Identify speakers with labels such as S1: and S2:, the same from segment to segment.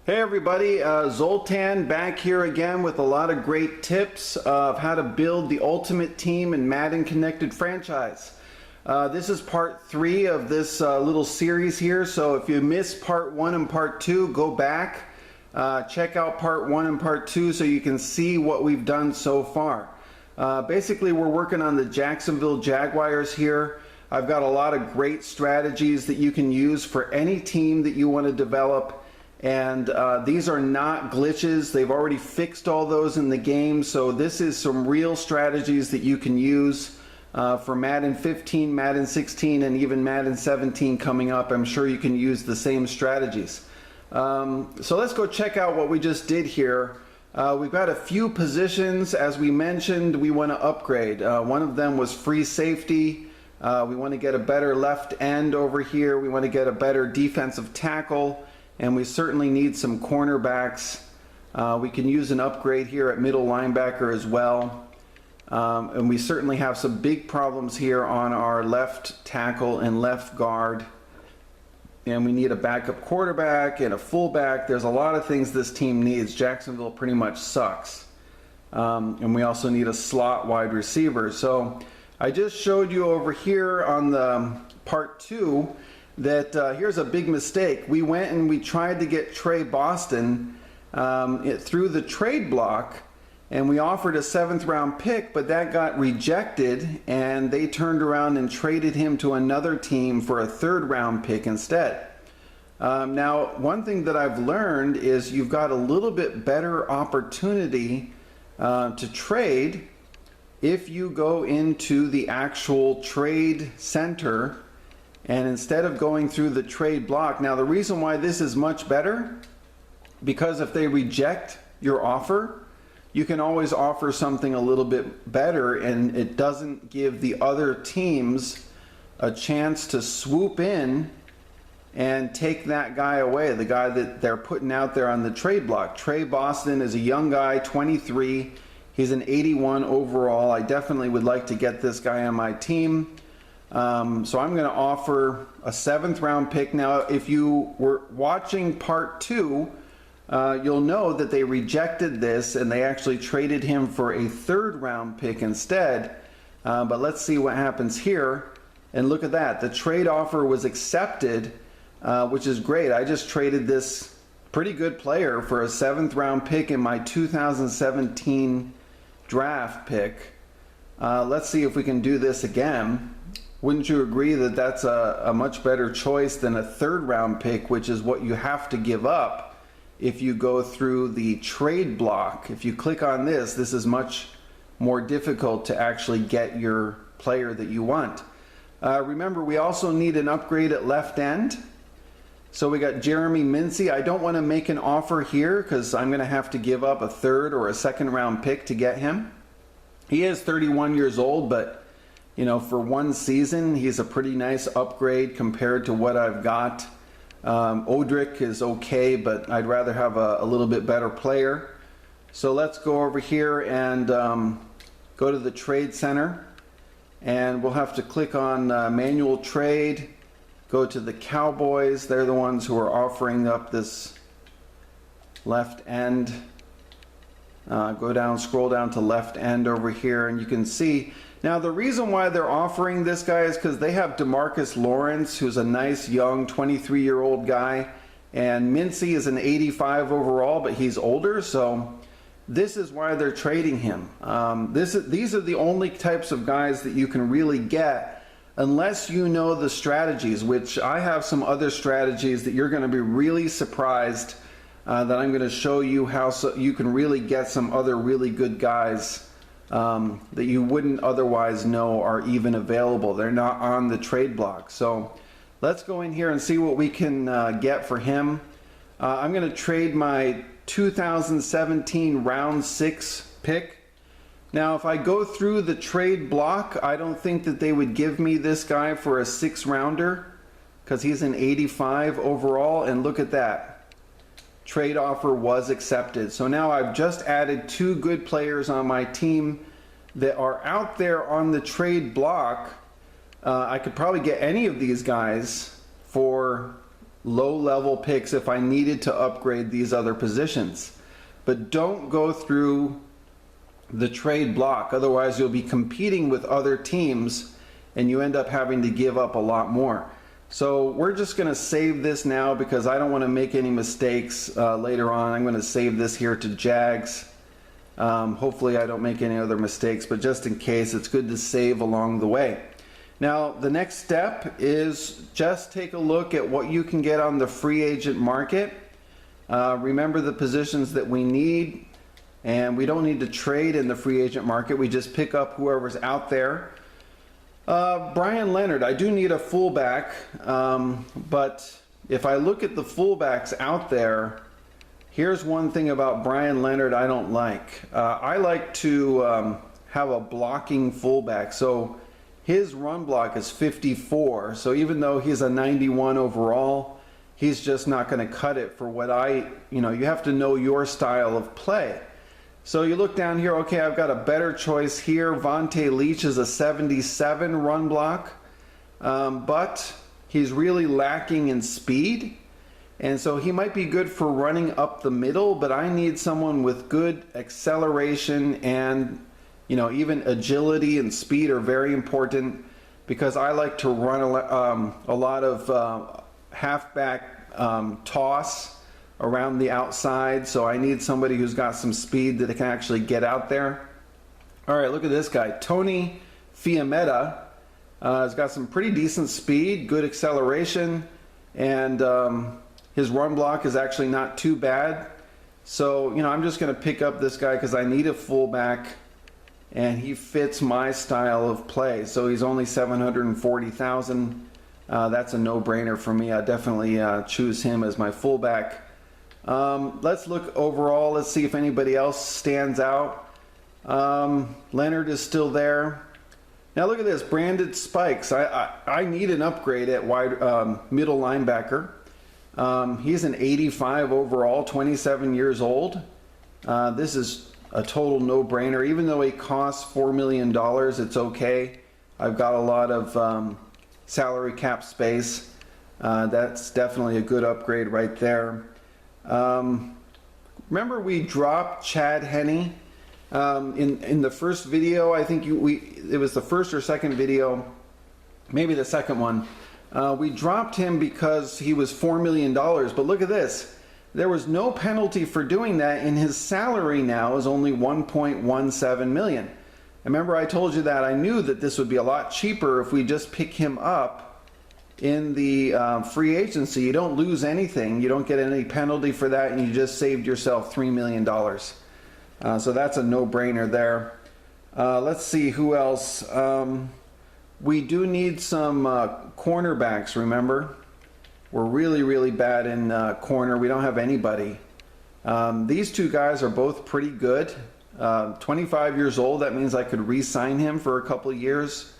S1: Hey everybody, Zoltan back here again with a lot of great tips of how to build the ultimate team in Madden Connected Franchise. This is part 3 of this little series here, so if you missed part 1 and part 2, go back, check out part 1 and part 2 so you can see what we've done so far. Basically we're working on the Jacksonville Jaguars here. I've got a lot of great strategies that you can use for any team that you want to develop. And these are not glitches. They've already fixed all those in the game, so this is some real strategies that you can use for Madden 15, Madden 16, and even Madden 17 coming up. I'm sure you can use the same strategies. So let's go check out what we just did here. We've got a few positions. As we mentioned, we want to upgrade. One of them was free safety. We want to get a better left end over here. We want to get a better defensive tackle. And we certainly need some cornerbacks. We can use an upgrade here at middle linebacker as well. And we certainly have some big problems here on our left tackle and left guard. And we need a backup quarterback and a fullback. There's a lot of things this team needs. Jacksonville pretty much sucks. And we also need a slot wide receiver. So I just showed you over here on the part 2 that here's a big mistake. We went and we tried to get Trey Boston through the trade block, and we offered a 7th round pick, but that got rejected, and they turned around and traded him to another team for a 3rd round pick instead. Now, one thing that I've learned is you've got a little bit better opportunity to trade if you go into the actual trade center. And instead of going through the trade block, now the reason why this is much better, because if they reject your offer, you can always offer something a little bit better, and it doesn't give the other teams a chance to swoop in and take that guy away, the guy that they're putting out there on the trade block. Trey Boston is a young guy, 23. He's an 81 overall. I definitely would like to get this guy on my team. So I'm going to offer a 7th round pick. Now, if you were watching part 2, you'll know that they rejected this and they actually traded him for a 3rd round pick instead. But let's see what happens here. And look at that. The trade offer was accepted, which is great. I just traded this pretty good player for a 7th round pick in my 2017 draft pick. Let's see if we can do this again. Wouldn't you agree that that's a much better choice than a 3rd round pick, which is what you have to give up if you go through the trade block? If you click on this, this is much more difficult to actually get your player that you want. Remember, we also need an upgrade at left end. So we got Jeremy Mincey. I don't want to make an offer here because I'm going to have to give up a 3rd or a 2nd round pick to get him. He is 31 years old, but you know, for one season, he's a pretty nice upgrade compared to what I've got. Odrick is okay, but I'd rather have a little bit better player. So let's go over here and go to the trade center. And we'll have to click on manual trade. Go to the Cowboys. They're the ones who are offering up this left end. Go down, scroll down to left end over here, and you can see. Now, the reason why they're offering this guy is because they have DeMarcus Lawrence, who's a nice young 23-year-old guy, and Mincey is an 85 overall, but he's older, so this is why they're trading him. These are the only types of guys that you can really get unless you know the strategies, which I have some other strategies that you're going to be really surprised that I'm going to show you how you can really get some other really good guys that you wouldn't otherwise know are even available. They're not on the trade block. So let's go in here and see what we can get for him. I'm going to trade my 2017 round 6 pick. Now, if I go through the trade block, I don't think that they would give me this guy for a 6th rounder because he's an 85 overall. And look at that. Trade offer was accepted. So now I've just added 2 good players on my team that are out there on the trade block. I could probably get any of these guys for low-level picks if I needed to upgrade these other positions. But don't go through the trade block, otherwise you'll be competing with other teams and you end up having to give up a lot more. So we're just going to save this now because I don't want to make any mistakes later on. I'm going to save this here to Jags. Hopefully I don't make any other mistakes, but just in case, it's good to save along the way. Now the next step is just take a look at what you can get on the free agent market. Remember the positions that we need, and we don't need to trade in the free agent market. We just pick up whoever's out there. Brian Leonard, I do need a fullback, but if I look at the fullbacks out there, here's one thing about Brian Leonard I don't like. I like to have a blocking fullback. So his run block is 54. So even though he's a 91 overall, he's just not going to cut it for what you have to know your style of play. So you look down here, okay, I've got a better choice here. Vontae Leach is a 77 run block, but he's really lacking in speed. And so he might be good for running up the middle, but I need someone with good acceleration and, even agility and speed are very important because I like to run a lot of halfback toss around the outside, so I need somebody who's got some speed that can actually get out there. All right, look at this guy, Tony Fiametta. Has got some pretty decent speed, good acceleration, and his run block is actually not too bad. So, I'm just going to pick up this guy because I need a fullback, and he fits my style of play. So he's only $740,000. That's a no-brainer for me. I definitely choose him as my fullback. Let's look overall. Let's see if anybody else stands out. Leonard is still there. Now look at this, Brandon Spikes. I need an upgrade at middle linebacker. He's an 85 overall, 27 years old. This is a total no-brainer. Even though he costs $4 million, it's okay. I've got a lot of salary cap space. That's definitely a good upgrade right there. Remember we dropped Chad Henne in the first video. I think it was the first or second video, maybe the second one. We dropped him because he was $4 million, but look at this. There was no penalty for doing that, and his salary now is only $1.17 million. Remember I told you that I knew that this would be a lot cheaper if we just pick him up in the free agency. You don't lose anything. You don't get any penalty for that, and you just saved yourself $3 million. So that's a no-brainer there. Let's see who else. We do need some cornerbacks, remember? We're really, really bad in corner. We don't have anybody. These two guys are both pretty good. 25 years old, that means I could re-sign him for a couple of years.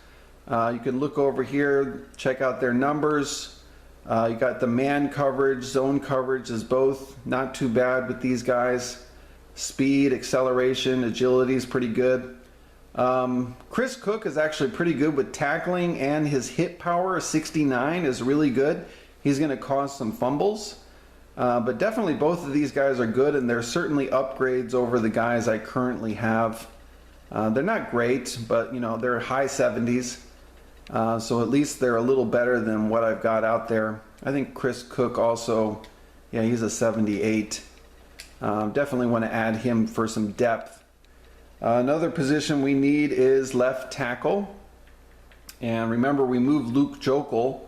S1: You can look over here, check out their numbers. You got the man coverage, zone coverage is both not too bad with these guys. Speed, acceleration, agility is pretty good. Chris Cook is actually pretty good with tackling, and his hit power, 69, is really good. He's going to cause some fumbles. But definitely both of these guys are good, and they're certainly upgrades over the guys I currently have. They're not great, but they're high 70s. So at least they're a little better than what I've got out there. I think Chris Cook also, yeah, he's a 78. Definitely want to add him for some depth. Another position we need is left tackle. And remember, we moved Luke Jokel.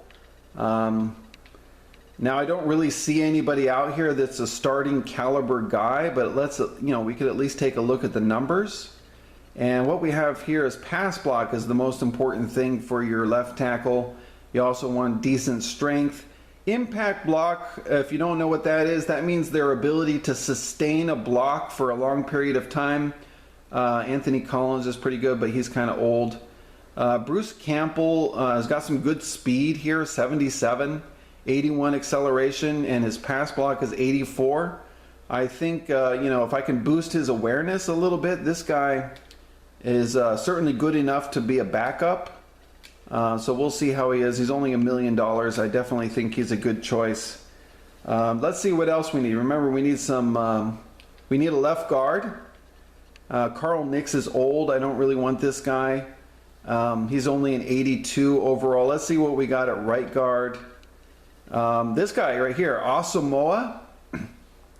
S1: Now I don't really see anybody out here that's a starting caliber guy, but we could at least take a look at the numbers. And what we have here is pass block is the most important thing for your left tackle. You also want decent strength. Impact block, if you don't know what that is, that means their ability to sustain a block for a long period of time. Anthony Collins is pretty good, but he's kind of old. Bruce Campbell has got some good speed here, 77, 81 acceleration, and his pass block is 84. I think, if I can boost his awareness a little bit, this guy is certainly good enough to be a backup. So we'll see how he is. He's only $1 million. I definitely think he's a good choice. Let's see what else we need. Remember, we need we need a left guard. Carl Nix is old. I don't really want this guy. He's only an 82 overall. Let's see what we got at right guard. This guy right here, Asamoah,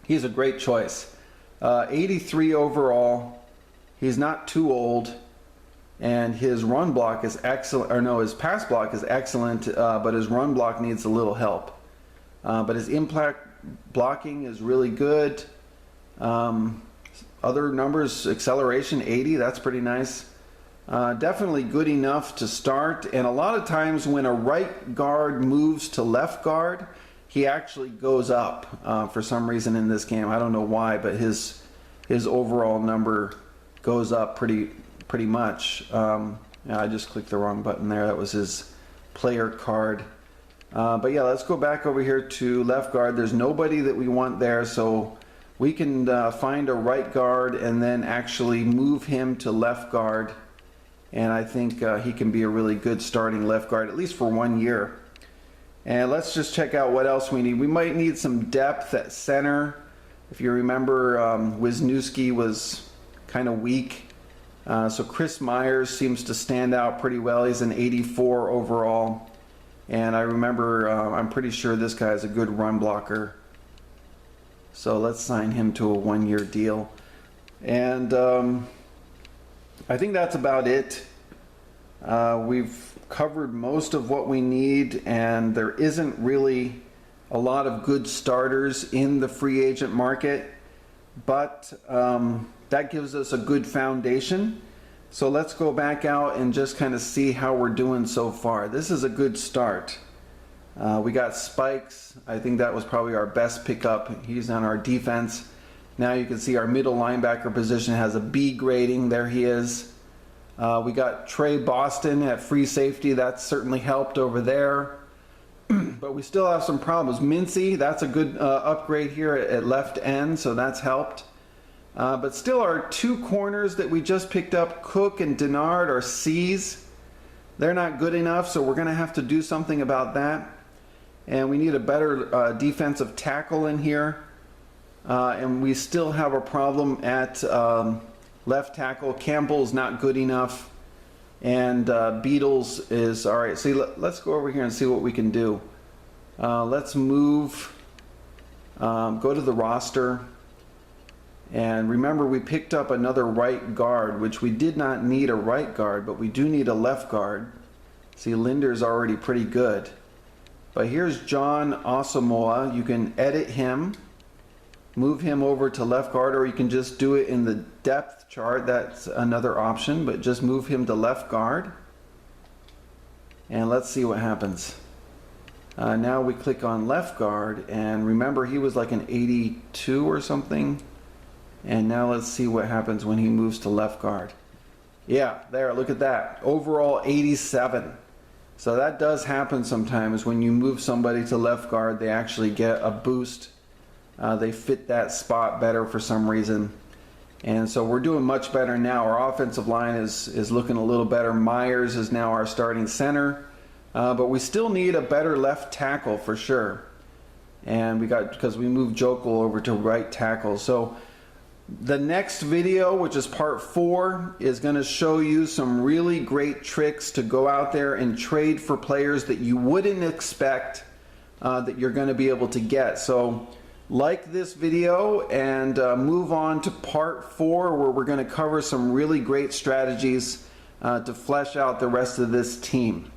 S1: he's a great choice. 83 overall. He's not too old, and his run block is excellent. Or no, his pass block is excellent, but his run block needs a little help. But his impact blocking is really good. Other numbers, acceleration 80, that's pretty nice. Definitely good enough to start. And a lot of times when a right guard moves to left guard, he actually goes up for some reason in this game. I don't know why, but his overall number goes up pretty much. Yeah, I just clicked the wrong button there. That was his player card. But yeah, let's go back over here to left guard. There's nobody that we want there, so we can find a right guard and then actually move him to left guard. And I think he can be a really good starting left guard, at least for 1 year. And let's just check out what else we need. We might need some depth at center. If you remember, Wisniewski was kind of weak. So Chris Myers seems to stand out pretty well. He's an 84 overall. And I remember, I'm pretty sure this guy is a good run blocker. So let's sign him to a 1 year deal. And I think that's about it. We've covered most of what we need, and there isn't really a lot of good starters in the free agent market, but that gives us a good foundation. So let's go back out and just kind of see how we're doing so far. This is a good start. We got Spikes. I think that was probably our best pickup. He's on our defense. Now you can see our middle linebacker position has a B grading. There he is. We got Trey Boston at free safety. That's certainly helped over there. But we still have some problems. Mincy, that's a good upgrade here at left end, so that's helped. But still our two corners that we just picked up, Cook and Denard, are C's. They're not good enough, so we're going to have to do something about that. And we need a better defensive tackle in here. And we still have a problem at left tackle. Campbell's not good enough. And Beatles is all right. See, let's go over here and see what we can do. Let's move, go to the roster. And remember, we picked up another right guard, which we did not need a right guard, but we do need a left guard. See, Linder's already pretty good. But here's John Asamoah. You can edit him, move him over to left guard, or you can just do it in the depth chart. That's another option, but just move him to left guard. And let's see what happens. Now we click on left guard, and remember, he was like an 82 or something. And now let's see what happens when he moves to left guard. Yeah, there, look at that. Overall 87. So that does happen sometimes. When you move somebody to left guard, they actually get a boost. They fit that spot better for some reason. And so we're doing much better now. Our offensive line is looking a little better. Myers is now our starting center. But we still need a better left tackle for sure. And because we moved Jokel over to right tackle. So the next video, which is part 4, is going to show you some really great tricks to go out there and trade for players that you wouldn't expect that you're going to be able to get. So like this video and move on to part 4, where we're going to cover some really great strategies to flesh out the rest of this team.